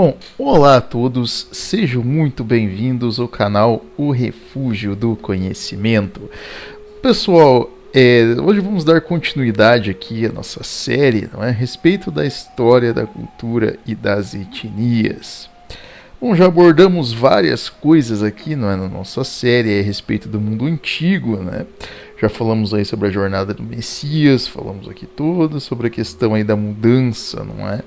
Bom, olá a todos, sejam muito bem-vindos ao canal O Refúgio do Conhecimento. Pessoal, hoje vamos dar continuidade aqui à nossa série, não é? A respeito da história, da cultura e das etnias. Bom, já abordamos várias coisas aqui, não é, na nossa série a respeito do mundo antigo, né? Já falamos aí sobre a jornada do Messias, falamos aqui toda sobre a questão aí da mudança, não é?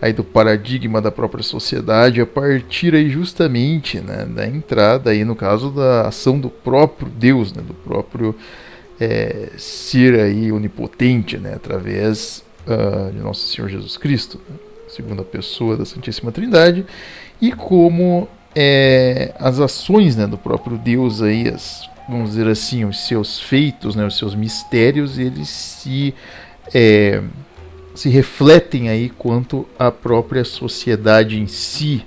Aí do paradigma da própria sociedade a partir aí justamente, né, da entrada aí no caso da ação do próprio Deus, né, do próprio ser aí onipotente, né, através de Nosso Senhor Jesus Cristo, né, segunda pessoa da Santíssima Trindade, e como as ações, né, do próprio Deus aí, vamos dizer assim, os seus feitos, né, os seus mistérios, eles se refletem aí quanto à própria sociedade em si.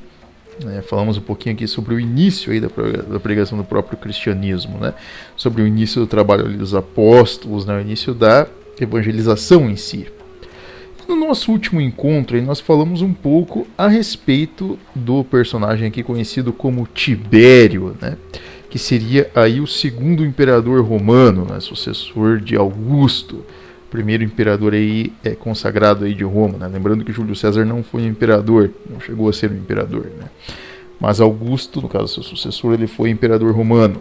Falamos um pouquinho aqui sobre o início aí da pregação do próprio cristianismo, né? Sobre o início do trabalho ali dos apóstolos, né? O início da evangelização em si. No nosso último encontro aí, nós falamos um pouco a respeito do personagem aqui conhecido como Tibério, né? Que seria aí o segundo imperador romano, né? Sucessor de Augusto, primeiro imperador aí consagrado aí de Roma, né? Lembrando que Júlio César não foi um imperador, não chegou a ser um imperador, né? Mas Augusto, no caso seu sucessor, ele foi imperador romano,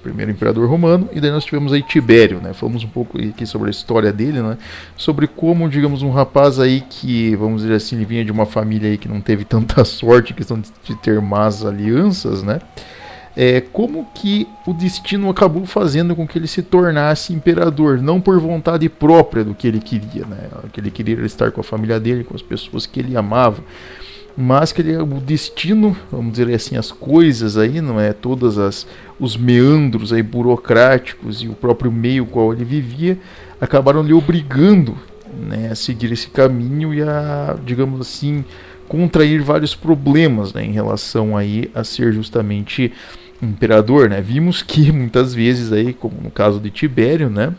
primeiro imperador romano. E daí nós tivemos aí Tibério, né? Falamos um pouco aqui sobre a história dele, né? Sobre como, digamos, um rapaz aí que, vamos dizer assim, ele vinha de uma família aí que não teve tanta sorte, questão de ter más alianças, né? Como que o destino acabou fazendo com que ele se tornasse imperador, não por vontade própria do que ele queria, né? O que ele queria era estar com a família dele, com as pessoas que ele amava, mas que o destino, vamos dizer assim, as coisas aí, não é, os meandros aí burocráticos e o próprio meio qual ele vivia acabaram lhe obrigando, né, a seguir esse caminho e a, digamos assim, contrair vários problemas, né, em relação aí a ser justamente imperador, né? Vimos que muitas vezes aí, como no caso de Tibério, né,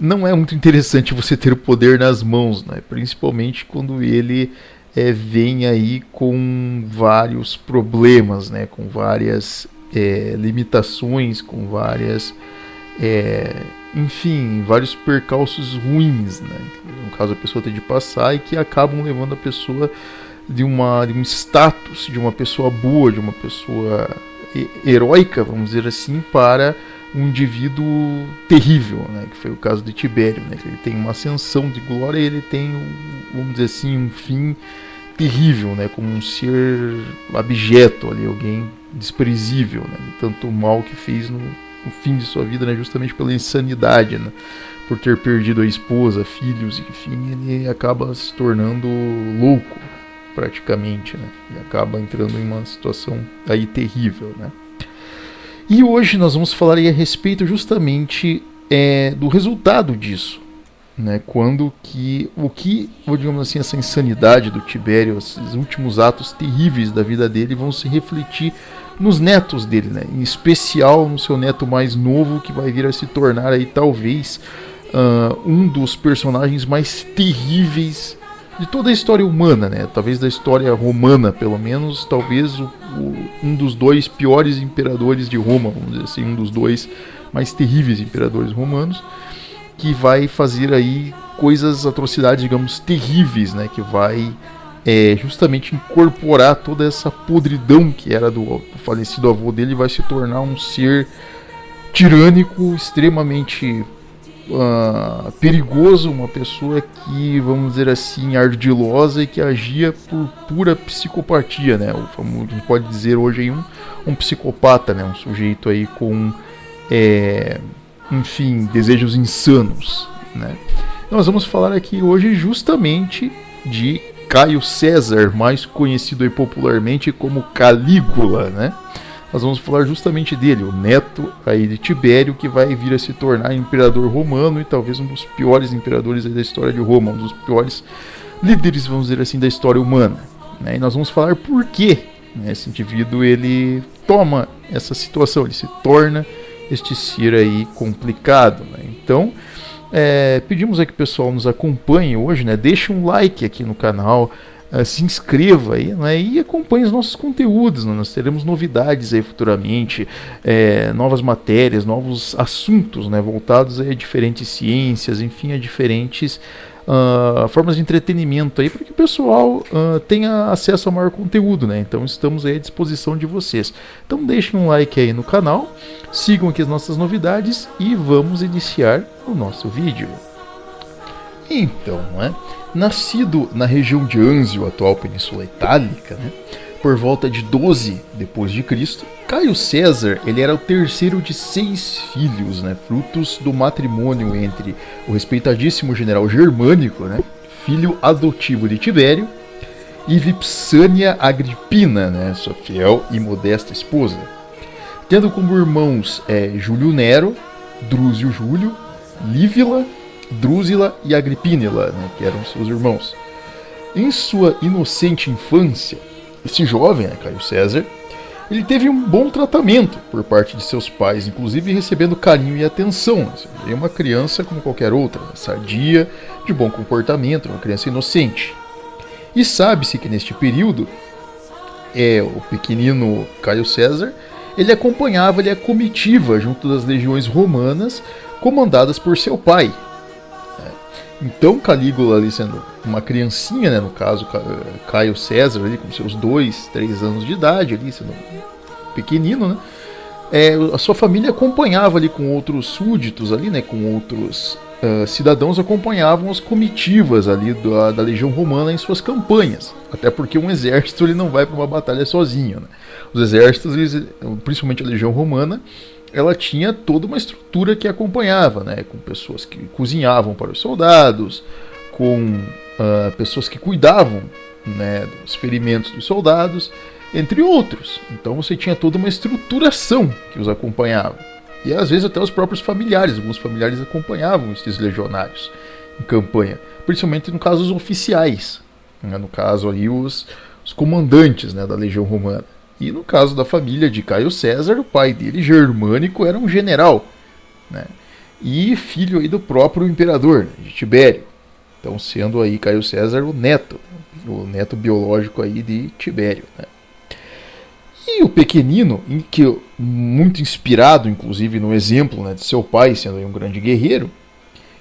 não é muito interessante você ter o poder nas mãos, né? Principalmente quando ele vem aí com vários problemas, né? Com várias limitações, com várias enfim, vários percalços ruins, né? No caso a pessoa tem de passar e que acabam levando a pessoa de um status, de uma pessoa boa, de uma pessoa heróica, vamos dizer assim, para um indivíduo terrível, né? Que foi o caso de Tibério, né? Que ele tem uma ascensão de glória e ele tem, vamos dizer assim, um fim terrível, né? Como um ser abjeto ali, alguém desprezível, né? De tanto mal que fez no fim de sua vida, né? Justamente pela insanidade, né? Por ter perdido a esposa, filhos, enfim, ele acaba se tornando louco, praticamente, né? Ele acaba entrando em uma situação aí terrível, né? E hoje nós vamos falar aí a respeito justamente do resultado disso, né? Quando digamos assim, essa insanidade do Tibério, esses últimos atos terríveis da vida dele vão se refletir nos netos dele, né? Em especial no seu neto mais novo, que vai vir a se tornar aí talvez um dos personagens mais terríveis de toda a história humana, né? Talvez da história romana, pelo menos, talvez um dos dois piores imperadores de Roma, vamos dizer assim, um dos dois mais terríveis imperadores romanos, que vai fazer aí atrocidades, digamos, terríveis, né? Que vai justamente incorporar toda essa podridão que era do falecido avô dele e vai se tornar um ser tirânico, extremamente perigoso, uma pessoa que, vamos dizer assim, ardilosa e que agia por pura psicopatia, né? O famoso, a gente pode dizer hoje aí um psicopata, né? Um sujeito aí com enfim, desejos insanos, né? Nós vamos falar aqui hoje justamente de Caio César, mais conhecido aí popularmente como Calígula, né? Nós vamos falar justamente dele, o neto aí de Tibério, que vai vir a se tornar imperador romano e talvez um dos piores imperadores aí da história de Roma, um dos piores líderes, vamos dizer assim, da história humana, né? E nós vamos falar por que, né, esse indivíduo ele toma essa situação, ele se torna este ser aí complicado, né? Então, pedimos aí que o pessoal nos acompanhe hoje, né? Deixe um like aqui no canal, se inscreva aí, né, e acompanhe os nossos conteúdos, né? Nós teremos novidades aí futuramente, novas matérias, novos assuntos, né, voltados a diferentes ciências, enfim, a diferentes formas de entretenimento aí, para que o pessoal tenha acesso a maior conteúdo, né? Então estamos aí à disposição de vocês. Então deixem um like aí no canal, sigam aqui as nossas novidades e vamos iniciar o nosso vídeo. Então, né, nascido na região de Anzio, atual Península Itálica, né, por volta de 12 depois de Cristo, Caio César ele era o terceiro de 6 filhos, né, frutos do matrimônio entre o respeitadíssimo general Germânico, né, filho adotivo de Tibério, e Vipsânia Agrippina, né, sua fiel e modesta esposa, tendo como irmãos Júlio Nero, Drúzio Júlio, Lívila, Drúzila e Agripínila, né, que eram seus irmãos. Em sua inocente infância, esse jovem, né, Caio César, ele teve um bom tratamento por parte de seus pais, inclusive recebendo carinho e atenção. Ele é uma criança como qualquer outra, né, sadia, de bom comportamento, uma criança inocente. E sabe-se que neste período, o pequenino Caio César, ele acompanhava a comitiva junto das legiões romanas comandadas por seu pai. Então Calígula, ali sendo uma criancinha, né, no caso Caio César, ali, com seus 2, 3 anos de idade, ali, sendo pequenino, né, a sua família acompanhava ali com outros súditos, ali, né, com outros cidadãos, acompanhavam as comitivas ali da legião romana em suas campanhas, até porque um exército ele não vai para uma batalha sozinho, né. Os exércitos, principalmente a legião romana, ela tinha toda uma estrutura que acompanhava, né, com pessoas que cozinhavam para os soldados, com pessoas que cuidavam, né, dos ferimentos dos soldados, entre outros. Então você tinha toda uma estruturação que os acompanhava. E às vezes até os próprios familiares, alguns familiares acompanhavam esses legionários em campanha, principalmente no caso os oficiais, né, no caso aí os comandantes, né, da legião romana. E no caso da família de Caio César, o pai dele, Germânico, era um general, né, e filho aí do próprio imperador, né, de Tibério. Então sendo aí Caio César o neto biológico aí de Tibério, né. E o pequenino, muito inspirado inclusive no exemplo, né, de seu pai sendo aí um grande guerreiro,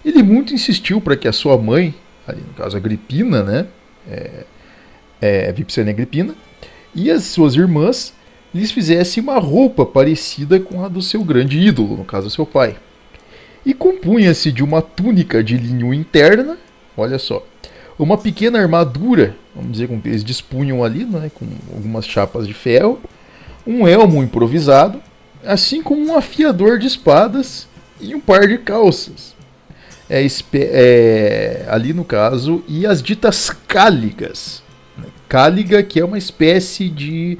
ele muito insistiu para que a sua mãe, ali no caso Agripina, né, Vipsânia Agripina, e as suas irmãs lhes fizessem uma roupa parecida com a do seu grande ídolo, no caso seu pai. E compunha-se de uma túnica de linho interna, olha só, uma pequena armadura, vamos dizer, como eles dispunham ali, né, com algumas chapas de ferro, um elmo improvisado, assim como um afiador de espadas e um par de calças. Ali no caso, e as ditas cáligas. Cáliga, que é uma espécie de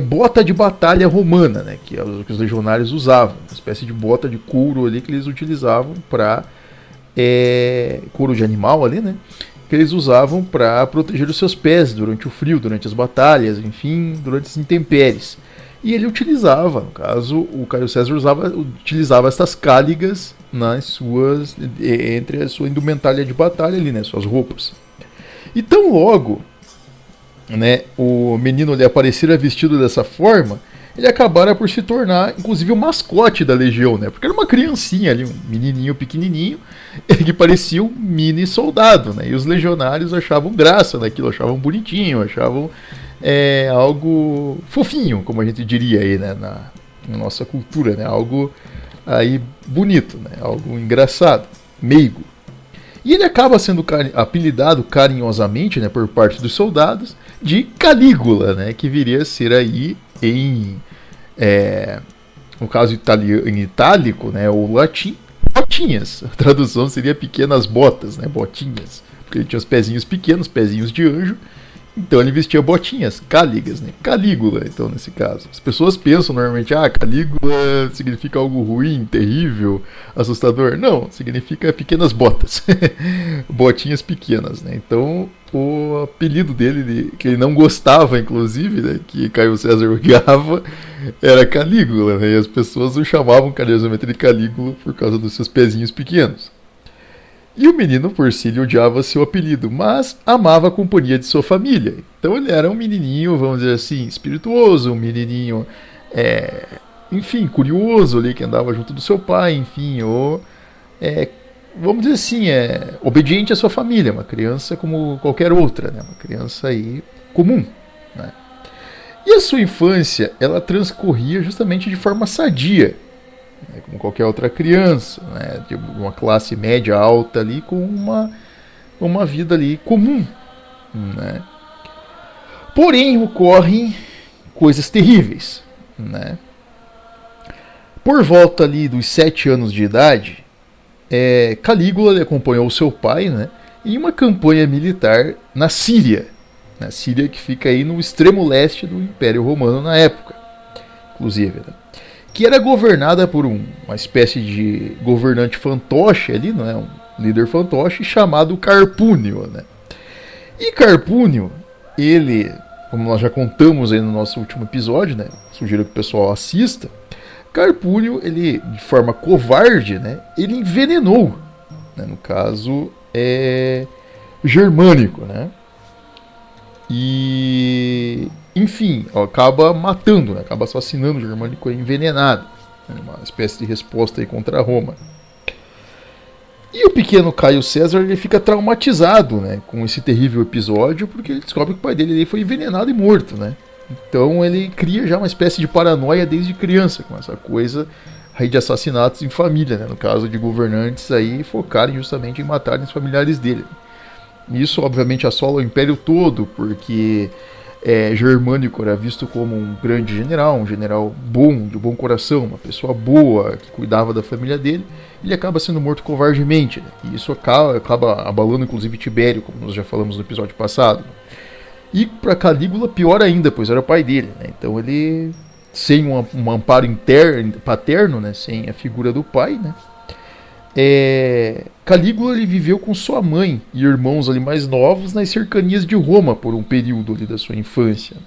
bota de batalha romana, né, que é o que os legionários usavam, uma espécie de bota de couro ali que eles utilizavam para couro de animal ali, né, que eles usavam para proteger os seus pés durante o frio, durante as batalhas, enfim, durante as intempéries. E ele utilizava, no caso, o Caio César utilizava essas cáligas entre a sua indumentária de batalha ali, né, suas roupas. E tão logo, né, o menino lhe aparecera vestido dessa forma, ele acabara por se tornar, inclusive, o mascote da legião, né? Porque era uma criancinha ali, um menininho pequenininho, que parecia um mini soldado, né? E os legionários achavam graça naquilo, achavam bonitinho, achavam algo fofinho, como a gente diria aí, né, na nossa cultura, né? Algo aí bonito, né? Algo engraçado, meigo. E ele acaba sendo apelidado carinhosamente, né, por parte dos soldados, de Calígula, né, que viria a ser aí no caso em itálico, né, ou latim, botinhas. A tradução seria pequenas botas, né, botinhas, porque ele tinha os pezinhos pequenos, pezinhos de anjo. Então ele vestia botinhas, cáligas, né? Calígula, então, nesse caso. As pessoas pensam normalmente, Calígula significa algo ruim, terrível, assustador. Não, significa pequenas botas. Botinhas pequenas, né? Então, o apelido dele, que ele não gostava, inclusive, né, que Caio César odiava, era Calígula, né? E as pessoas o chamavam carinhosamente de Calígula por causa dos seus pezinhos pequenos. E o menino, por si, ele odiava seu apelido, mas amava a companhia de sua família. Então ele era um menininho, vamos dizer assim, espirituoso, um menininho, enfim, curioso ali, que andava junto do seu pai, enfim, ou, vamos dizer assim, obediente à sua família, uma criança como qualquer outra, né? Uma criança aí comum, né? E a sua infância, ela transcorria justamente de forma sadia, né, como qualquer outra criança, né, de uma classe média alta ali, com uma vida ali comum, né. Porém, ocorrem coisas terríveis, né. Por volta ali dos 7 anos de idade, Calígula acompanhou seu pai, né, em uma campanha militar na Síria, que fica aí no extremo leste do Império Romano na época, inclusive, né, que era governada por uma espécie de governante fantoche ali, não é? Um líder fantoche chamado Carpúnio, né? E Carpúnio, ele, como nós já contamos aí no nosso último episódio, né? Sugiro que o pessoal assista. Carpúnio, ele, de forma covarde, né? Ele envenenou, né? No caso, Germânico, né? E, enfim, acaba matando, né? Acaba assassinando o Germânico envenenado, né? Uma espécie de resposta aí contra Roma. E o pequeno Caio César, ele fica traumatizado, né, com esse terrível episódio, porque ele descobre que o pai dele foi envenenado e morto, né? Então ele cria já uma espécie de paranoia desde criança com essa coisa aí de assassinatos em família, né? No caso de governantes aí focarem justamente em matarem os familiares dele. Isso, obviamente, assola o império todo, porque Germânico era visto como um grande general, um general bom, de bom coração, uma pessoa boa, que cuidava da família dele. Ele acaba sendo morto covardemente, né? E isso acaba abalando, inclusive, Tibério, como nós já falamos no episódio passado. E para Calígula, pior ainda, pois era o pai dele, né? Então ele, sem um amparo paterno, né? Sem a figura do pai, né? Calígula, ele viveu com sua mãe e irmãos ali mais novos nas cercanias de Roma por um período ali da sua infância, né?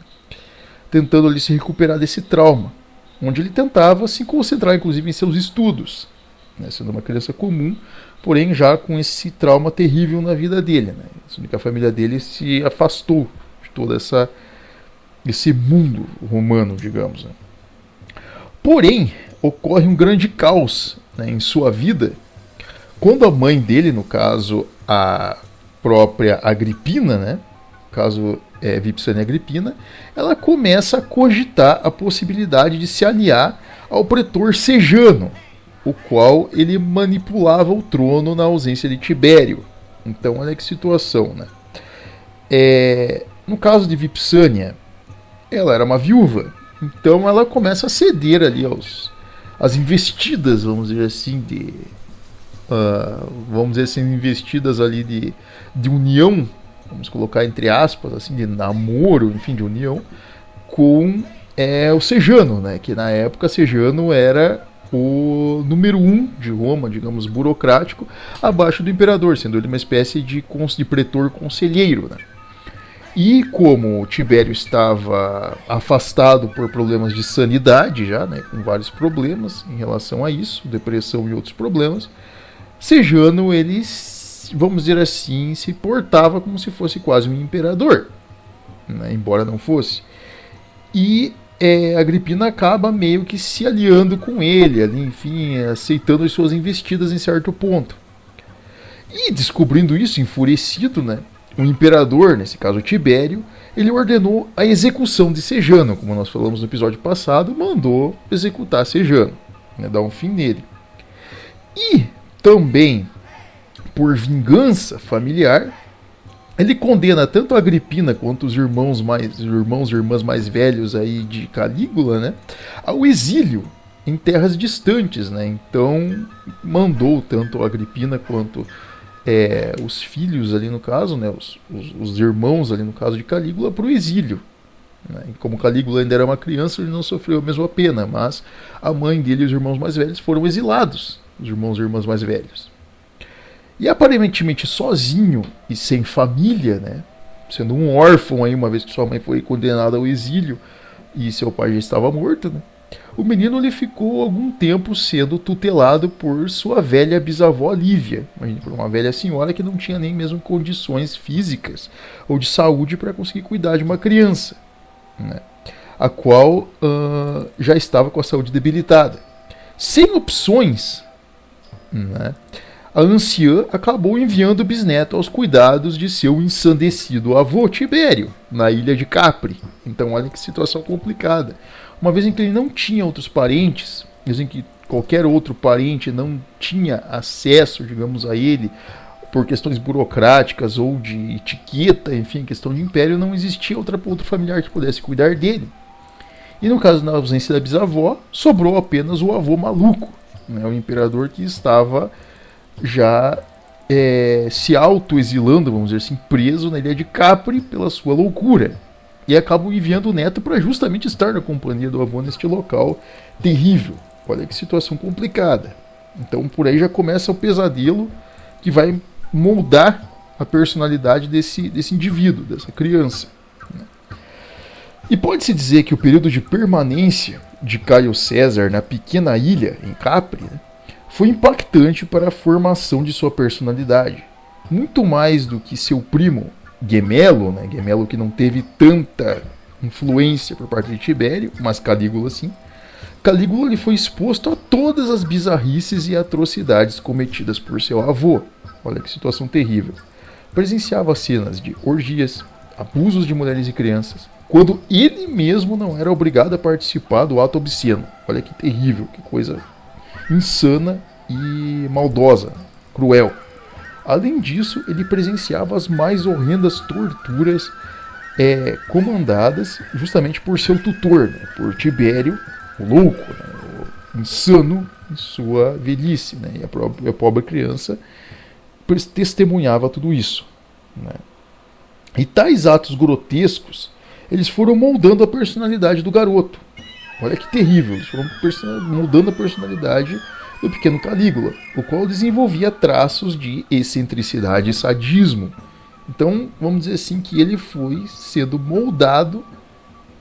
Tentando ali se recuperar desse trauma, onde ele tentava se concentrar inclusive em seus estudos, né? Sendo uma criança comum, porém já com esse trauma terrível na vida dele, né? Sendo que a família dele se afastou de todo esse mundo romano, digamos, né? Porém, ocorre um grande caos, né, em sua vida, quando a mãe dele, no caso a própria Agripina, né, no caso Vipsânia Agripina, ela começa a cogitar a possibilidade de se aliar ao pretor Sejano, o qual ele manipulava o trono na ausência de Tibério. Então olha que situação, né? No caso de Vipsânia, ela era uma viúva, então ela começa a ceder ali às investidas, vamos dizer assim, investidas ali de união, vamos colocar entre aspas, assim, de namoro, enfim, de união, com o Sejano, né? Que na época Sejano era o número 1 de Roma, digamos, burocrático, abaixo do imperador, sendo ele uma espécie de pretor conselheiro, né? E como Tibério estava afastado por problemas de sanidade já, né, com vários problemas em relação a isso, depressão e outros problemas, Sejano, ele, vamos dizer assim, se portava como se fosse quase um imperador, né, embora não fosse. E Agripina acaba meio que se aliando com ele, ali, enfim, aceitando as suas investidas em certo ponto. E descobrindo isso, enfurecido, né, o imperador, nesse caso Tibério, ele ordenou a execução de Sejano, como nós falamos no episódio passado, mandou executar Sejano, né, dar um fim nele. E também, por vingança familiar, ele condena tanto a Agripina quanto os irmãos e irmãs mais velhos aí de Calígula, né, ao exílio em terras distantes, né? Então mandou tanto a Agripina quanto os filhos ali no caso, né, os irmãos ali no caso de Calígula, para o exílio, né? E como Calígula ainda era uma criança, ele não sofreu a mesma pena, mas a mãe dele e os irmãos mais velhos foram exilados, os irmãos e irmãs mais velhos. E aparentemente sozinho e sem família, né, sendo um órfão aí, uma vez que sua mãe foi condenada ao exílio e seu pai já estava morto, né, o menino ele ficou algum tempo sendo tutelado por sua velha bisavó Lívia, por uma velha senhora que não tinha nem mesmo condições físicas ou de saúde para conseguir cuidar de uma criança, né? A qual já estava com a saúde debilitada. Sem opções, né, a anciã acabou enviando o bisneto aos cuidados de seu ensandecido avô Tibério, na ilha de Capri. Então olha que situação complicada. Uma vez em que ele não tinha outros parentes, uma vez em que qualquer outro parente não tinha acesso, digamos, a ele, por questões burocráticas ou de etiqueta, enfim, questão de império, não existia outro familiar que pudesse cuidar dele. E no caso da ausência da bisavó, sobrou apenas o avô maluco, né, o imperador que estava já se auto-exilando, vamos dizer assim, preso na ilha de Capri pela sua loucura. E acabam enviando o neto para justamente estar na companhia do avô neste local terrível. Olha que situação complicada. Então por aí já começa o pesadelo que vai moldar a personalidade desse indivíduo, dessa criança. E pode-se dizer que o período de permanência de Caio César na pequena ilha, em Capri, né, foi impactante para a formação de sua personalidade. Muito mais do que seu primo Gemelo, né, Gemelo que não teve tanta influência por parte de Tibério, mas Calígula sim. Calígula ele foi exposto a todas as bizarrices e atrocidades cometidas por seu avô. Olha que situação terrível. Presenciava cenas de orgias, abusos de mulheres e crianças, quando ele mesmo não era obrigado a participar do ato obsceno. Olha que terrível, que coisa insana e maldosa, cruel. Além disso, ele presenciava as mais horrendas torturas comandadas justamente por seu tutor, né, por Tibério, o louco, né, o insano em sua velhice, né, e a pobre criança testemunhava tudo isso, né. E tais atos grotescos eles foram moldando a personalidade do garoto. Olha que terrível, eles foram moldando a personalidade do pequeno Calígula, o qual desenvolvia traços de excentricidade e sadismo. Então, vamos dizer assim, que ele foi sendo moldado,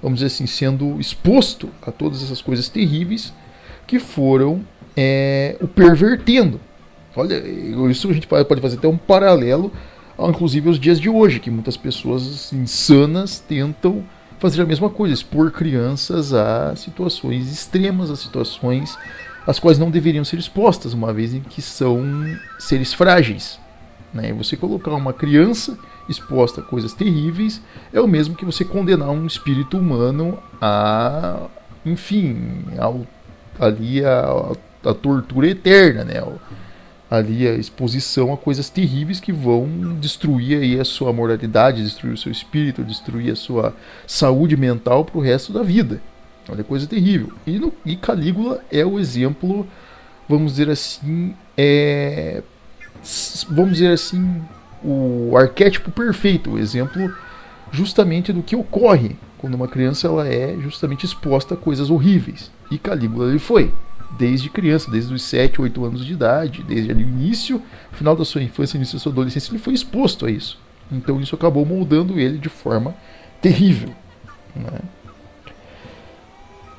vamos dizer assim, sendo exposto a todas essas coisas terríveis que foram o pervertendo. Olha, isso a gente pode fazer até um paralelo, inclusive aos dias de hoje, que muitas pessoas insanas tentam fazer a mesma coisa, expor crianças a situações extremas, a situações as quais não deveriam ser expostas, uma vez em que são seres frágeis, né? Você colocar uma criança exposta a coisas terríveis é o mesmo que você condenar um espírito humano a, enfim, a tortura eterna, né? Ali a exposição a coisas terríveis que vão destruir aí a sua moralidade, destruir o seu espírito, destruir a sua saúde mental para o resto da vida. Olha, coisa terrível. E Calígula é o exemplo, vamos dizer assim, o arquétipo perfeito, o exemplo justamente do que ocorre quando uma criança ela é justamente exposta a coisas horríveis. E Calígula ele foi. Desde criança, desde os 7, 8 anos de idade, desde ali o início, final da sua infância, início da sua adolescência, ele foi exposto a isso. Então isso acabou moldando ele de forma terrível, né?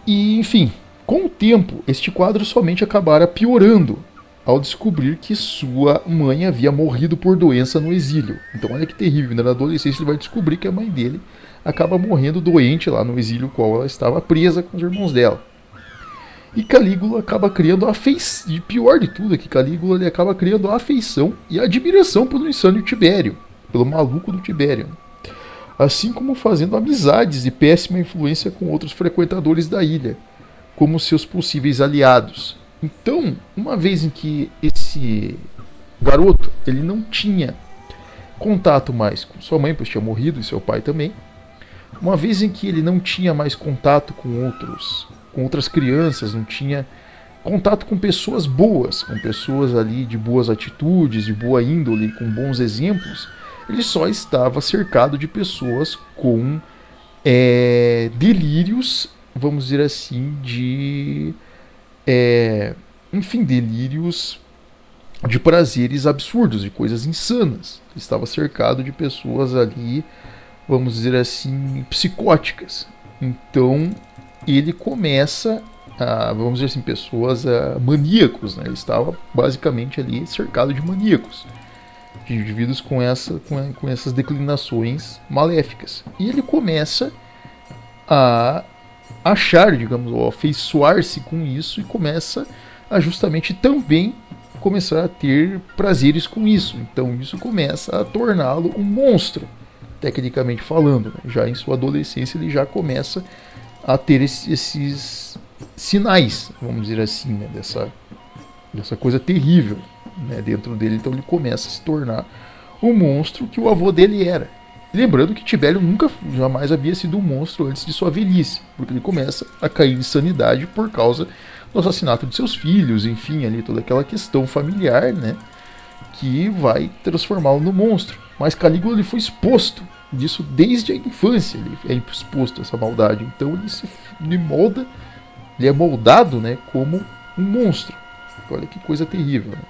E, enfim, com o tempo, este quadro somente acabara piorando ao descobrir que sua mãe havia morrido por doença no exílio. Então olha que terrível, né? Na adolescência ele vai descobrir que a mãe dele acaba morrendo doente lá no exílio, qual ela estava presa com os irmãos dela. E Calígula acaba criando a afeição, e pior de tudo é que Calígula ele acaba criando a afeição e a admiração pelo insano Tibério, pelo maluco do Tibério, assim como fazendo amizades e péssima influência com outros frequentadores da ilha, como seus possíveis aliados. Então, uma vez em que esse garoto ele não tinha contato mais com sua mãe, pois tinha morrido, e seu pai também, uma vez em que ele não tinha mais contato com outras crianças, não tinha contato com pessoas boas, com pessoas ali de boas atitudes, de boa índole, com bons exemplos, ele só estava cercado de pessoas com delírios, vamos dizer assim, delírios de prazeres absurdos, de coisas insanas. Ele estava cercado de pessoas ali, vamos dizer assim, psicóticas. Então ele começa vamos dizer assim, pessoas maníacos, né? Ele estava basicamente ali cercado de maníacos, de indivíduos com essas declinações maléficas. E ele começa a achar, digamos, ou afeiçoar-se com isso, e começa a justamente também começar a ter prazeres com isso. Então isso começa a torná-lo um monstro, tecnicamente falando, né? Já em sua adolescência ele já começa a ter esses sinais, vamos dizer assim, né? dessa coisa terrível, né? Dentro dele. Então ele começa a se tornar o monstro que o avô dele era. Lembrando que Tibério jamais havia sido um monstro antes de sua velhice, porque ele começa a cair em insanidade por causa do assassinato de seus filhos, enfim, ali toda aquela questão familiar, né, que vai transformá-lo no monstro. Mas Calígula ele foi exposto disso desde a infância, ele é exposto a essa maldade. Então ele é moldado, né, como um monstro. Olha que coisa terrível, né?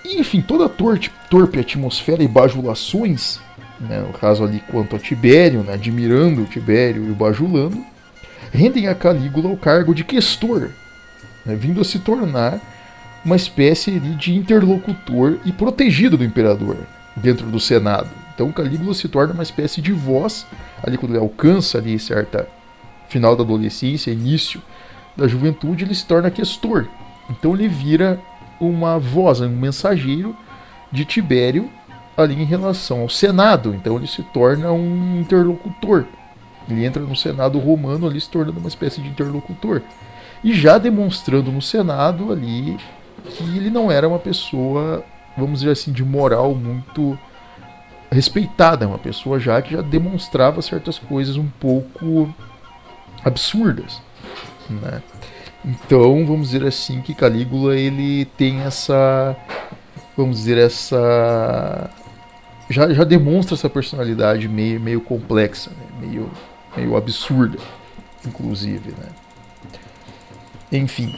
E, enfim, toda a torpe atmosfera e bajulações, né, no caso ali quanto a Tibério, né, admirando o Tibério e o bajulando, rendem a Calígula o cargo de questor, né, vindo a se tornar uma espécie de interlocutor e protegido do imperador dentro do Senado. Então Calígula se torna uma espécie de voz, ali quando ele alcança ali certa final da adolescência, início da juventude, ele se torna questor. Então ele vira uma voz, um mensageiro de Tibério ali em relação ao Senado. Então ele se torna um interlocutor. Ele entra no Senado romano ali se tornando uma espécie de interlocutor. E já demonstrando no Senado ali que ele não era uma pessoa, vamos dizer assim, de moral muito respeitada. Uma pessoa já que já demonstrava certas coisas um pouco absurdas, né? Então, vamos dizer assim, que Calígula ele tem essa, vamos dizer, já demonstra essa personalidade meio complexa, né? meio absurda, inclusive, né? Enfim.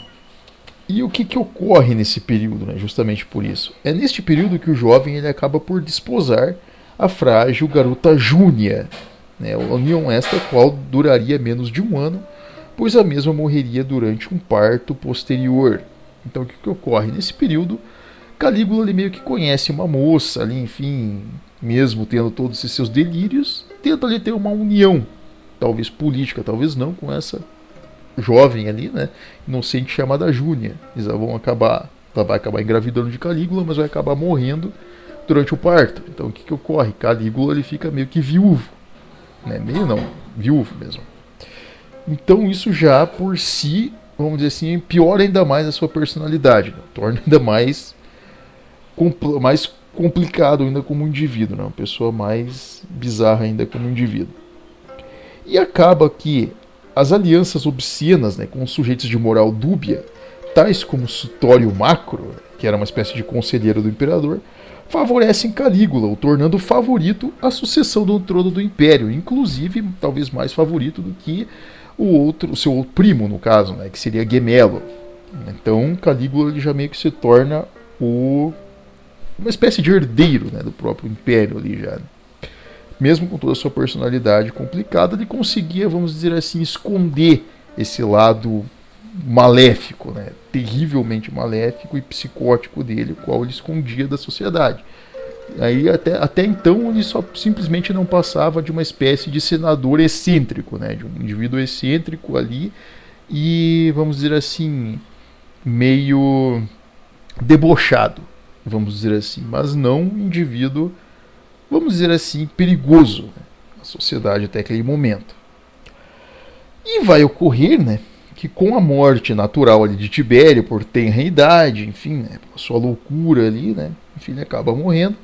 E o que ocorre nesse período, né? Justamente por isso? É neste período que o jovem ele acaba por desposar a frágil garota Júnia, né? Uma união esta qual duraria menos de um ano, pois a mesma morreria durante um parto posterior. Então o que ocorre? Nesse período, Calígula ele meio que conhece uma moça ali, enfim, mesmo tendo todos esses seus delírios, tenta ali ter uma união, talvez política, talvez não, com essa jovem ali, né, inocente, chamada Júnia. Ela vai acabar engravidando de Calígula, mas vai acabar morrendo durante o parto. Então o que ocorre? Calígula ele fica meio que viúvo, né? Meio não, viúvo mesmo. Então isso já por si, vamos dizer assim, piora ainda mais a sua personalidade, né? Torna ainda mais complicado ainda como indivíduo, né? Uma pessoa mais bizarra ainda como indivíduo. E acaba que as alianças obscenas, né, com sujeitos de moral dúbia, tais como Sutório Macro, que era uma espécie de conselheiro do imperador, favorecem Calígula, o tornando favorito à sucessão do trono do império, inclusive talvez mais favorito do que o seu primo, no caso, né, que seria Gemelo. Então Calígula ele já meio que se torna uma espécie de herdeiro, né, do próprio império ali já. Mesmo com toda a sua personalidade complicada, ele conseguia, vamos dizer assim, esconder esse lado maléfico, né, terrivelmente maléfico e psicótico dele, o qual ele escondia da sociedade. Aí até então ele só simplesmente não passava de uma espécie de senador excêntrico, né, de um indivíduo excêntrico ali e, vamos dizer assim, meio debochado, vamos dizer assim, mas não um indivíduo, vamos dizer assim, perigoso, né, na sociedade até aquele momento. E vai ocorrer, né, que com a morte natural ali de Tibério por tenra idade, enfim, né, pela sua loucura ali, né, enfim, ele acaba morrendo.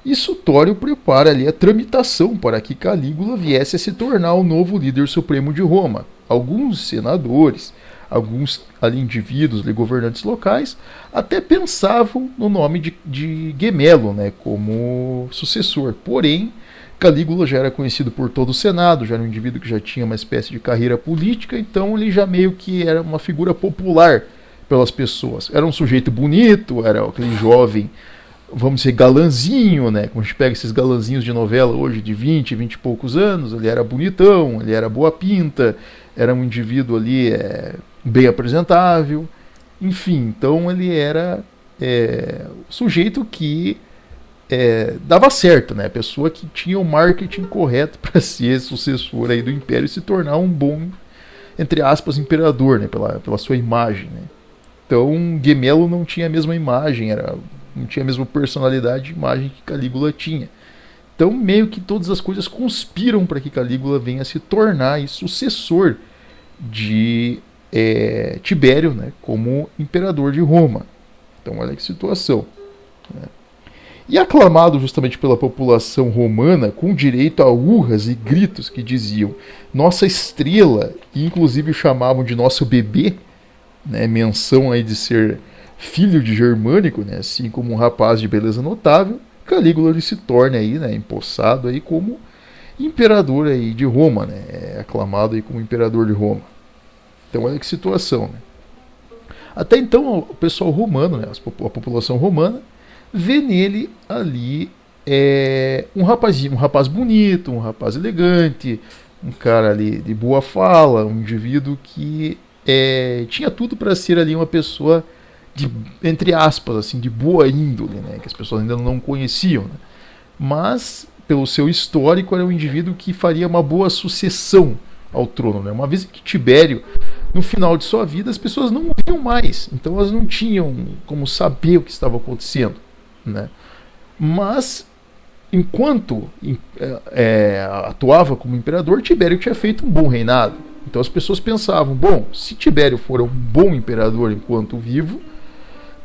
E Sutório prepara ali a tramitação para que Calígula viesse a se tornar o novo líder supremo de Roma. Alguns senadores, alguns ali indivíduos, ali, governantes locais, até pensavam no nome de Gemelo, né, como sucessor. Porém, Calígula já era conhecido por todo o Senado, já era um indivíduo que já tinha uma espécie de carreira política, então ele já meio que era uma figura popular pelas pessoas. Era um sujeito bonito, era aquele jovem vamos dizer, galanzinho, né? Como a gente pega esses galanzinhos de novela hoje de 20 e poucos anos, ele era bonitão, ele era boa pinta, era um indivíduo ali bem apresentável, enfim, então ele era o sujeito que dava certo, né? A pessoa que tinha o marketing correto para ser sucessor aí do império e se tornar um bom, entre aspas, imperador, né? Pela sua imagem, né? Então, Gemello não tinha a mesma imagem, não tinha a mesma personalidade e imagem que Calígula tinha. Então, meio que todas as coisas conspiram para que Calígula venha a se tornar aí sucessor de Tibério, né, como imperador de Roma. Então, olha que situação, né? E aclamado justamente pela população romana, com direito a urras e gritos que diziam nossa estrela, e inclusive chamavam de nosso bebê, né, menção aí de ser filho de Germânico, né, assim como um rapaz de beleza notável, Calígula ele se torna aí, né, empossado aí como imperador aí de Roma, né, aclamado aí como imperador de Roma. Então olha que situação, né? Até então o pessoal romano, né, a população romana, vê nele ali um rapaz bonito, um rapaz elegante, um cara ali de boa fala, um indivíduo que tinha tudo para ser ali uma pessoa de, entre aspas, assim, de boa índole, né, que as pessoas ainda não conheciam, né? Mas pelo seu histórico era um indivíduo que faria uma boa sucessão ao trono, né? Uma vez que Tibério, no final de sua vida, as pessoas não o viam mais, então elas não tinham como saber o que estava acontecendo, né? Mas enquanto atuava como imperador, Tibério tinha feito um bom reinado. Então as pessoas pensavam, bom, se Tibério for um bom imperador enquanto vivo,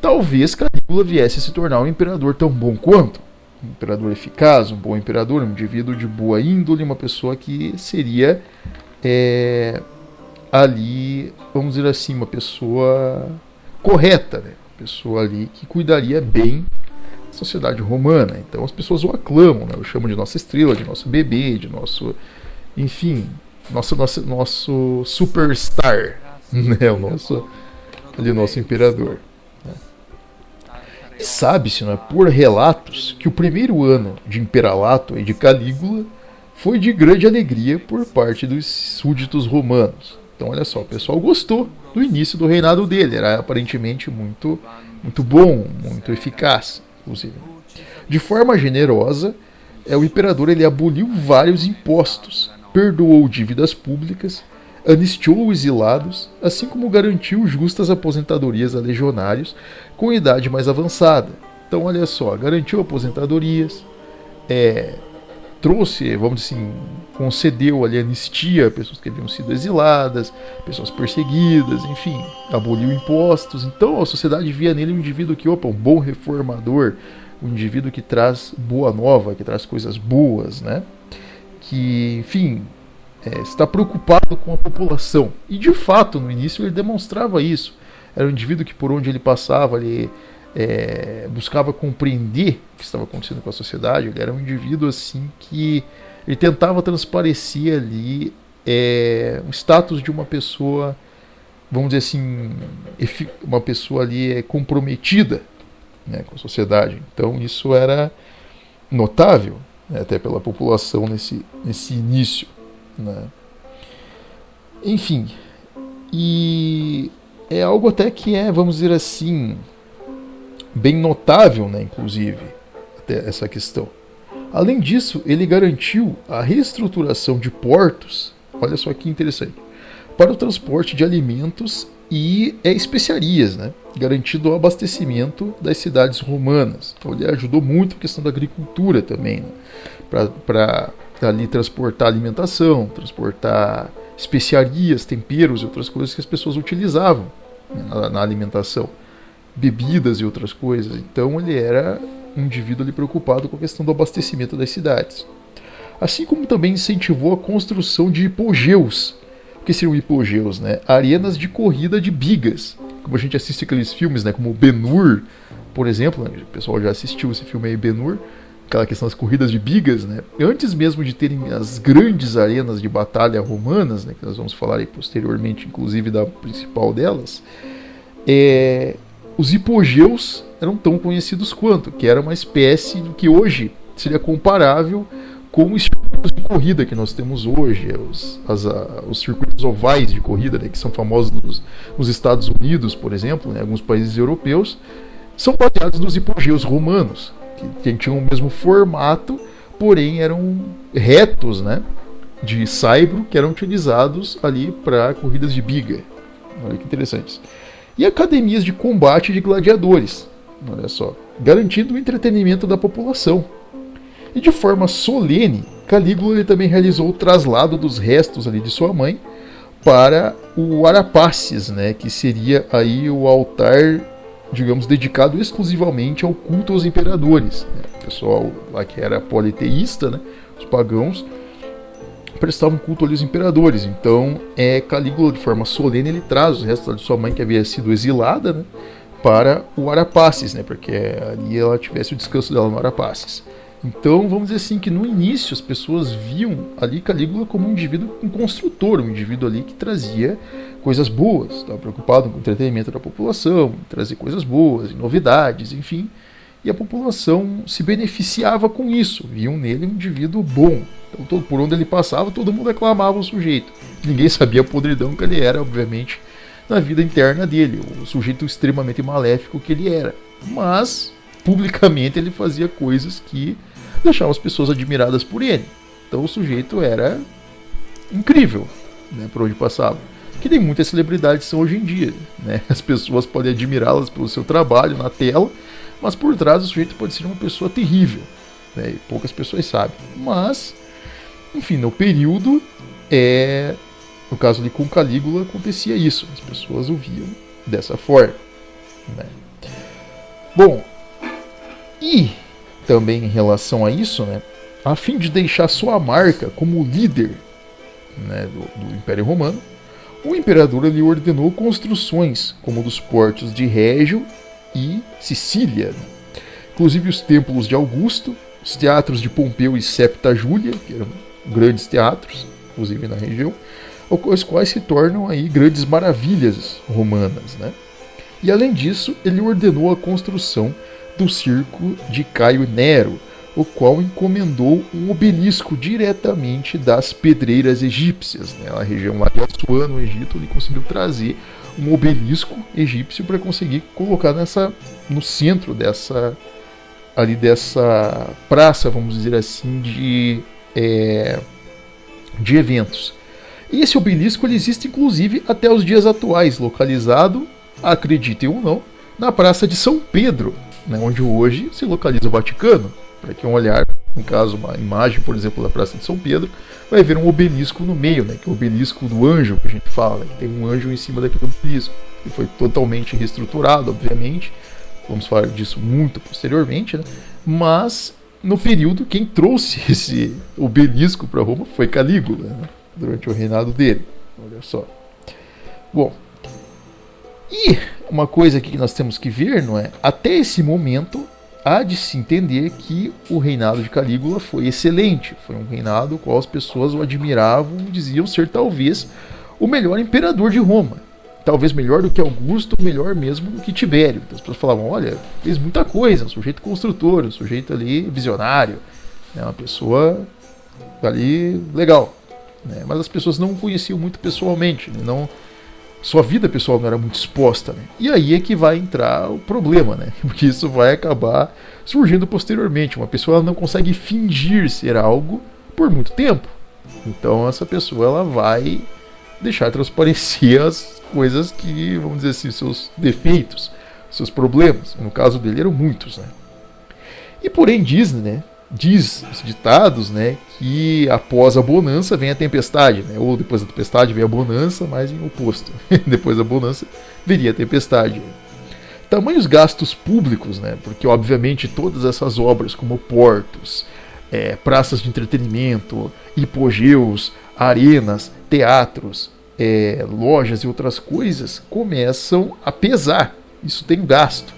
talvez Calígula viesse a se tornar um imperador tão bom quanto. Um imperador eficaz, um bom imperador, um indivíduo de boa índole, uma pessoa que seria ali, vamos dizer assim, uma pessoa correta, né? Uma pessoa ali que cuidaria bem da sociedade romana. Então as pessoas o aclamam, né? Eu chamo de nossa estrela, de nosso bebê, de nosso, enfim, nosso superstar, né? O nosso imperador. Né? E sabe-se, né, por relatos, que o primeiro ano de imperalato de Calígula foi de grande alegria por parte dos súditos romanos. Então, olha só, o pessoal gostou do início do reinado dele. Era aparentemente muito, muito bom, muito eficaz, inclusive. De forma generosa, o imperador ele aboliu vários impostos, perdoou dívidas públicas, anistiou os exilados, assim como garantiu justas aposentadorias a legionários com idade mais avançada. Então, olha só, garantiu aposentadorias, trouxe, vamos dizer assim, concedeu ali anistia a pessoas que haviam sido exiladas, pessoas perseguidas, enfim, aboliu impostos. Então a sociedade via nele um indivíduo que, um bom reformador, um indivíduo que traz boa nova, que traz coisas boas, né? Que, enfim, está preocupado com a população. E de fato, no início ele demonstrava isso. Era um indivíduo que por onde ele passava, ele buscava compreender o que estava acontecendo com a sociedade. Ele era um indivíduo assim que ele tentava transparecer ali o status de uma pessoa, vamos dizer assim, uma pessoa ali comprometida, né, com a sociedade. Então isso era notável, né, até pela população nesse início, né. Enfim, e é algo até que vamos dizer assim, bem notável, né, inclusive, até essa questão. Além disso, ele garantiu a reestruturação de portos, olha só que interessante, para o transporte de alimentos e especiarias, né, garantindo o abastecimento das cidades romanas. Então ele ajudou muito a questão da agricultura também, né, para ali transportar alimentação, transportar especiarias, temperos e outras coisas que as pessoas utilizavam, né, na alimentação, bebidas e outras coisas. Então ele era um indivíduo ali preocupado com a questão do abastecimento das cidades. Assim como também incentivou a construção de hipogéus. O que seriam hipogéus, né? Arenas de corrida de bigas. Como a gente assiste aqueles filmes, né? Como Ben-Hur, por exemplo, né? O pessoal já assistiu esse filme aí, Ben-Hur, aquela questão das corridas de bigas, né? Antes mesmo de terem as grandes arenas de batalha romanas, né? Que nós vamos falar aí posteriormente, inclusive da principal delas, os hipogeus eram tão conhecidos quanto, que era uma espécie do que hoje seria comparável com os circuitos de corrida que nós temos hoje, os circuitos ovais de corrida, né, que são famosos nos Estados Unidos, por exemplo, né, alguns países europeus, são baseados nos hipogeus romanos, que tinham o mesmo formato, porém eram retos, né, de saibro, que eram utilizados ali para corridas de biga. Olha que interessantes. E academias de combate de gladiadores, olha só, garantindo o entretenimento da população. E de forma solene, Calígula ele também realizou o traslado dos restos ali de sua mãe para o Arapaces, né, que seria aí o altar, digamos, dedicado exclusivamente ao culto aos imperadores. O pessoal lá que era politeísta, né, os pagãos, prestavam culto ali aos imperadores. Então, Calígula, de forma solene, ele traz os restos de sua mãe, que havia sido exilada, né, para o Arapaces, né, para que ali ela tivesse o descanso dela no Arapaces. Então, vamos dizer assim, que no início as pessoas viam ali Calígula como um indivíduo, um construtor, um indivíduo ali que trazia coisas boas, estava preocupado com o entretenimento da população, trazer coisas boas, novidades, enfim. E a população se beneficiava com isso, viam nele um indivíduo bom. Então, por onde ele passava, todo mundo aclamava o sujeito. Ninguém sabia a podridão que ele era, obviamente, na vida interna dele, o sujeito extremamente maléfico que ele era. Mas, publicamente, ele fazia coisas que deixavam as pessoas admiradas por ele. Então o sujeito era incrível, né, por onde passava. Que nem muitas celebridades são hoje em dia, né? As pessoas podem admirá-las pelo seu trabalho na tela, mas por trás o sujeito pode ser uma pessoa terrível, né? E poucas pessoas sabem. Mas, enfim, no período, no caso ali com Calígula, acontecia isso. As pessoas o viam dessa forma, né? Bom, e também em relação a isso, né, a fim de deixar sua marca como líder, né, do Império Romano, o imperador lhe ordenou construções como dos portos de Régio e Sicília, né? Inclusive os templos de Augusto, os teatros de Pompeu e Septa Júlia, que eram grandes teatros, inclusive na região, os quais se tornam aí grandes maravilhas romanas, né? E além disso, ele ordenou a construção do circo de Caio Nero, o qual encomendou um obelisco diretamente das pedreiras egípcias, né? A região lá de Assuã, no Egito, ele conseguiu trazer um obelisco egípcio para conseguir colocar no centro dessa praça, vamos dizer assim, de eventos. E esse obelisco ele existe inclusive até os dias atuais, localizado, acreditem ou não, na Praça de São Pedro, né, onde hoje se localiza o Vaticano. Para quem olhar, no caso, uma imagem, por exemplo, da Praça de São Pedro, vai ver um obelisco no meio, né, que é o obelisco do anjo, que a gente fala, que tem um anjo em cima daquele obelisco, que foi totalmente reestruturado, obviamente. Vamos falar disso muito posteriormente, né? Mas no período quem trouxe esse obelisco para Roma foi Calígula, né, durante o reinado dele. Olha só. Bom, e uma coisa aqui que nós temos que ver, não é? Até esse momento há de se entender que o reinado de Calígula foi excelente. Foi um reinado no qual as pessoas o admiravam e diziam ser talvez o melhor imperador de Roma. Talvez melhor do que Augusto, melhor mesmo do que Tibério. Então as pessoas falavam, olha, fez muita coisa, um sujeito construtor, um sujeito ali visionário, né, uma pessoa ali legal. Né, mas as pessoas não o conheciam muito pessoalmente, né, não, sua vida pessoal não era muito exposta. Né, e aí é que vai entrar o problema, né, porque isso vai acabar surgindo posteriormente. Uma pessoa ela não consegue fingir ser algo por muito tempo. Então essa pessoa ela vai deixar transparecer as coisas que, vamos dizer assim, seus defeitos, seus problemas. No caso dele eram muitos, né? E porém diz os ditados, né, que após a bonança vem a tempestade, né? Ou depois da tempestade vem a bonança, mas em oposto. Depois da bonança viria a tempestade. Tamanhos gastos públicos, né? Porque obviamente todas essas obras como portos, praças de entretenimento, hipogeus, arenas, teatros, lojas e outras coisas começam a pesar. Isso tem gasto,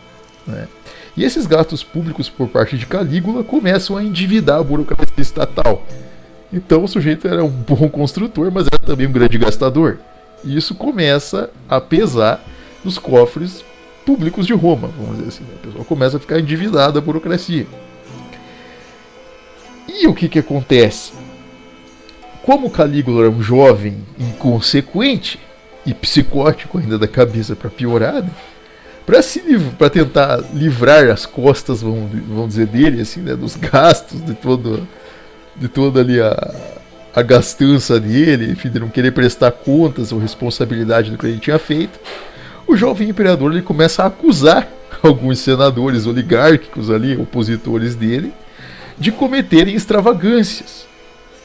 né? E esses gastos públicos por parte de Calígula começam a endividar a burocracia estatal. Então o sujeito era um bom construtor, mas era também um grande gastador. E isso começa a pesar nos cofres públicos de Roma, vamos dizer assim. A pessoa começa a ficar endividada, a burocracia. E o que acontece? Como Calígula era um jovem inconsequente e psicótico ainda da cabeça para piorar, né? Para tentar livrar as costas, vamos dizer, dele, assim, né, dos gastos, de toda ali a gastança dele, enfim, de não querer prestar contas ou responsabilidade do que ele tinha feito, o jovem imperador ele começa a acusar alguns senadores oligárquicos ali, opositores dele, de cometerem extravagâncias.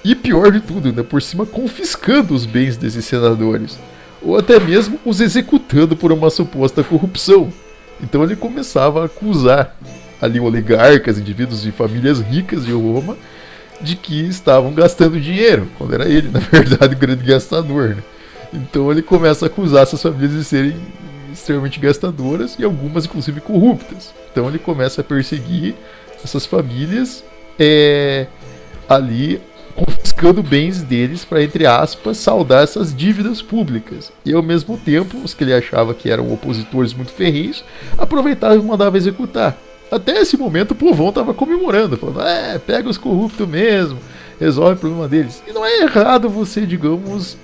E pior de tudo, ainda por cima confiscando os bens desses senadores, ou até mesmo os executando por uma suposta corrupção. Então ele começava a acusar ali oligarcas, indivíduos de famílias ricas de Roma, de que estavam gastando dinheiro, quando era ele, na verdade, o grande gastador, né? Então ele começa a acusar essas famílias de serem extremamente gastadoras e algumas inclusive corruptas. Então ele começa a perseguir essas famílias ali, confiscando bens deles para, entre aspas, saldar essas dívidas públicas. E ao mesmo tempo, os que ele achava que eram opositores muito ferrenhos, aproveitavam e mandavam executar. Até esse momento o povão estava comemorando, falando, pega os corruptos mesmo, resolve o problema deles. E não é errado você, digamos,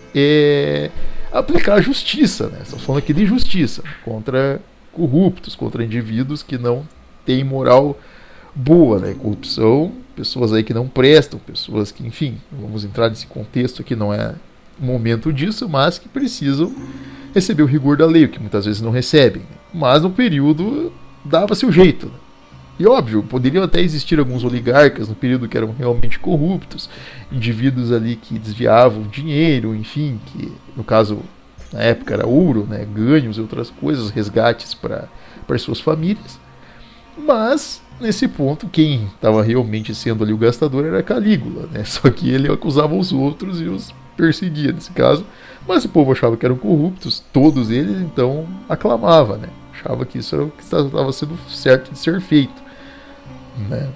aplicar a justiça, né? Estamos falando aqui de justiça contra corruptos, contra indivíduos que não têm moral boa, né? Corrupção, pessoas aí que não prestam, pessoas que, enfim, vamos entrar nesse contexto aqui, não é o momento disso, mas que precisam receber o rigor da lei, o que muitas vezes não recebem. Mas no período dava-se o jeito, né? E óbvio, poderiam até existir alguns oligarcas no período que eram realmente corruptos, indivíduos ali que desviavam dinheiro, enfim, que no caso, na época era ouro, né, ganhos e outras coisas, resgates para as suas famílias. Mas, nesse ponto, quem estava realmente sendo ali o gastador era Calígula, né? Só que ele acusava os outros e os perseguia nesse caso. Mas o povo achava que eram corruptos, todos eles, então aclamava, né? Achava que isso era o que estava sendo certo de ser feito, né?